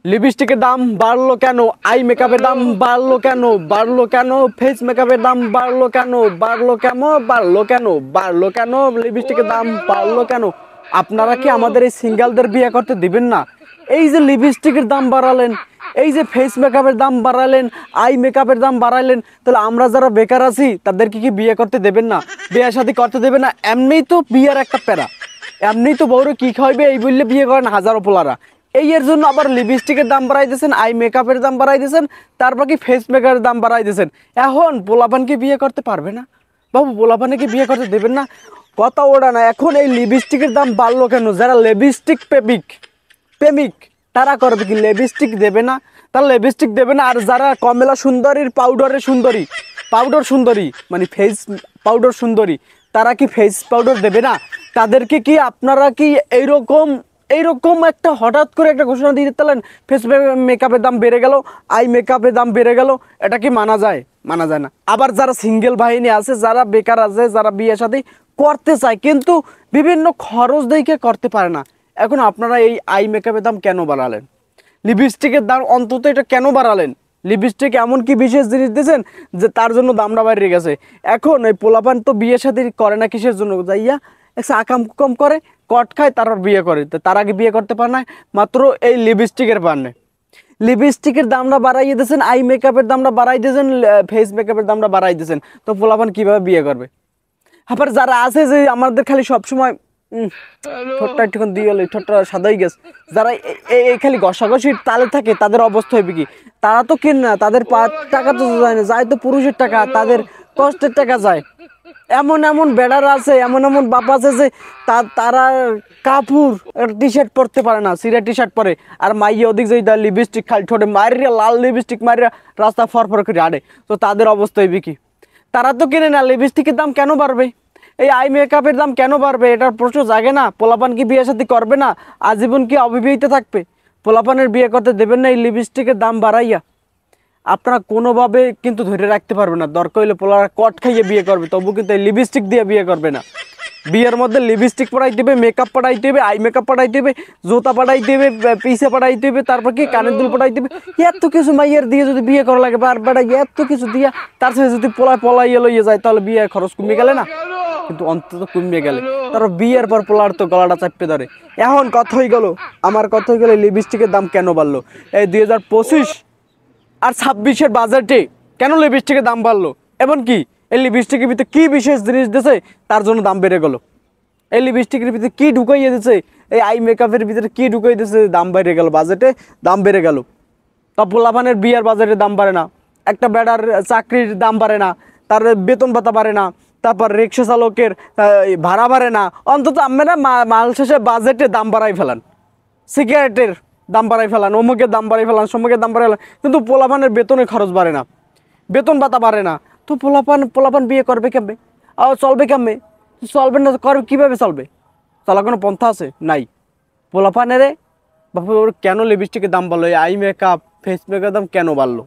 লিপস্টিকের দাম বাড়লো কেন? আই মেকআপের দাম বাড়লো কেন? বাড়লো কেন? ফেস মেকআপের দাম বাড়লো কেন? বাড়লো কেন? বাড়লো কেন? বাড়লো কেন? লিপস্টিকের দাম বাড়লো কেন? আপনারা কি আমাদের এই সিঙ্গেলদের বিয়ে করতে দিবেন না? এই যে লিপস্টিকের দাম বাড়ালেন, এই যে ফেস মেকআপের দাম বাড়ালেন, আই মেকআপের দাম বাড়ালেন, তাহলে আমরা যারা বেকার আছি তাদেরকে কি বিয়ে করতে দেবেন না? বিয়ে শাদী করতে দেবেন না? এমনিই তো বিয়ের একটা প্যারা, এমনি তো বউরে কি খাইবে এই বললে বিয়ে করেন হাজারো পোলারা। এই এর জন্য আবার লিপস্টিকের দাম বাড়াই দিয়েছেন, আই মেকআপের দাম বাড়াই দিয়েছেন, তারপর কি ফেস মেকআপের দাম বাড়াই দিয়েছেন। এখন পোলাপানকে বিয়ে করতে পারবে না বাবু? পোলাপানকে বিয়ে করতে দেবেন না? কথা ওড়া না। এখন এই লিপস্টিকের দাম বাড়লো কেন? যারা লিপস্টিক প্রেমিক প্রেমিক তারা করবে কি? লিপস্টিক দেবে না, তারা লিপস্টিক দেবে না। আর যারা কমলা সুন্দরীর পাউডারের সুন্দরী, পাউডার সুন্দরী মানে ফেস পাউডার সুন্দরী, তারা কি ফেস পাউডার দেবে না? তাদেরকে কি আপনারা কি এইরকম এইরকম একটা হঠাৎ করে একটা ঘোষণা দিয়ে দিতেলেন ফেস মেকআপের দাম বেড়ে গেল, আই মেকআপের দাম বেড়ে গেল? এটা কি মানা যায়? মানা যায় না। আবার যারা সিঙ্গেল বাহিনী আছে, যারা বেকার আছে, যারা বিয়ে শাদী করতে চায় কিন্তু বিভিন্ন খরচ দেখে করতে পারে না, এখন আপনারা এই আই মেকআপের দাম কেন বাড়ালেন? লিপস্টিকের দাম অন্তত এটা কেন বাড়ালেন? লিপস্টিক এমন কি বিশেষ জিনিস দিয়েছেন যে তার জন্য দামটা বাইরে গেছে? এখন এই পোলাপান তো বিয়ে শাদী করে না কিসের জন্য? যাইয়া একটা আকাম কুকাম করে, কট খায়, তারপর বিয়ে করে। তো তার আগে বিয়ে করতে পারে না মাত্র এই লিপস্টিকের পারনে। লিপস্টিকের দামটা বাড়াইয়ে দিয়েছেন, আই মেকআপের দামটা বাড়াই দিয়েছেন, ফেস মেকআপের দামটা বাড়াই দিয়েছেন, তো পোলাপান কিভাবে বিয়ে করবে? আবার যারা আছে যে আমাদের খালি সবসময় ঠোঁটটা একটুখান দিয়ে গেলে ঠোঁটটা সাদাই গেছে, যারা এই খালি ঘষাঘষির তালে থাকে, তাদের অবস্থা হবে কি? তারা তো কেন না, তাদের টাকা তো যায় না, যায় তো পুরুষের টাকা, তাদের কষ্টের টাকা যায়। এমন এমন বেড়ার আছে, এমন এমন বাপ আছে যে তারা কাপড় টি শার্ট পরতে পারে না, সিরা টি শার্ট পরে। আর মাইয়া ওদিক যে লিপস্টিক খালি ঠোঁটে মারিয়া, লাল লিপস্টিক মারিয়া রাস্তা ফরফর করে আড়ে, তো তাদের অবস্থা হইবে কি? তারা তো কেনে না। লিপস্টিকের দাম কেন বাড়বে? এই আই মেকআপের দাম কেন বাড়বে? এটার প্রশ্ন জাগে না? পোলাপান কি বিয়ে সাথে করবে না? আজীবন কি অবিবাহিত থাকবে? পোলাপানের বিয়ে করতে দেবেন না এই লিপস্টিকের দাম বাড়াইয়া? আপনারা কোনোভাবে কিন্তু ধরে রাখতে পারবে না। দরকার হইলে পোলারা কট খাইয়ে বিয়ে করবে, তবু কিন্তু এই লিপস্টিক দিয়ে বিয়ে করবে না। বিয়ের মধ্যে লিপস্টিক পড়াই দেবে, মেকআপ পড়াই দেবে, আই মেকআপ পড়াই দেবে, জুতা পড়াই দেবে, পিসে পড়াই দেবে, তারপর কি কানের দুল পড়াই দেবে। এত কিছু মাইয়ের দিয়ে যদি বিয়ে করা লাগে, বার বেড়া এত কিছু দিয়া তার সাথে যদি পলাইয়ে লইয়ে যায়, তাহলে বিয়ের খরচ কমে গেলে না? কিন্তু অন্তত কমে গেলে তারপর বিয়ের পর পোলার তো গলাটা চাপতে ধরে। এখন কথা হয়ে গেল, আমার কথা হয়ে গেল লিপস্টিকের দাম কেন বাড়লো এই 2025 আর 26-এর বাজেটে? কেন লিপস্টিকের দাম বাড়লো? এমন কি এই লিপস্টিকের ভিতরে কি বিশেষ জিনিস দিয়েছে তার জন্য দাম বেড়ে গেল? এই লিপস্টিকের ভিতরে কি ঢুকাইয়ে দিয়েছে, এই আই মেকআপের ভিতরে কি ঢুকাই দিয়েছে, দাম বেড়ে গেল, বাজেটে দাম বেড়ে গেল। তা পোলাপানের বিয়ার বাজারে দাম বাড়ে না, একটা বেড়ার চাকরির দাম বাড়ে না, তার বেতন ভাতা বাড়ে না, তারপর রিক্সা চালকের ভাড়া বাড়ে না। অন্তত আপনারা মাল শেষে বাজেটে দাম বাড়াই ফেলান, সিগারেটের দাম বাড়াই ফেলান, অমুকের দাম বাড়াই ফেলান, সমুকের দাম বাড়াই ফেলান, কিন্তু পোলাপানের বেতনের খরচ বাড়ে না, বেতন ভাতা বাড়ে না। তো পোলাপান বিয়ে করবে কেমবে? চলবে কেমবে? চলবে না করবে কীভাবে? চলবে, চলার কোনো পন্থা আছে? নাই। পোলাপানেরে বাপু কেন লিপস্টিকের দাম বাড়লো, আই মেকআপ ফেস মেকআপ দাম কেন বাড়লো?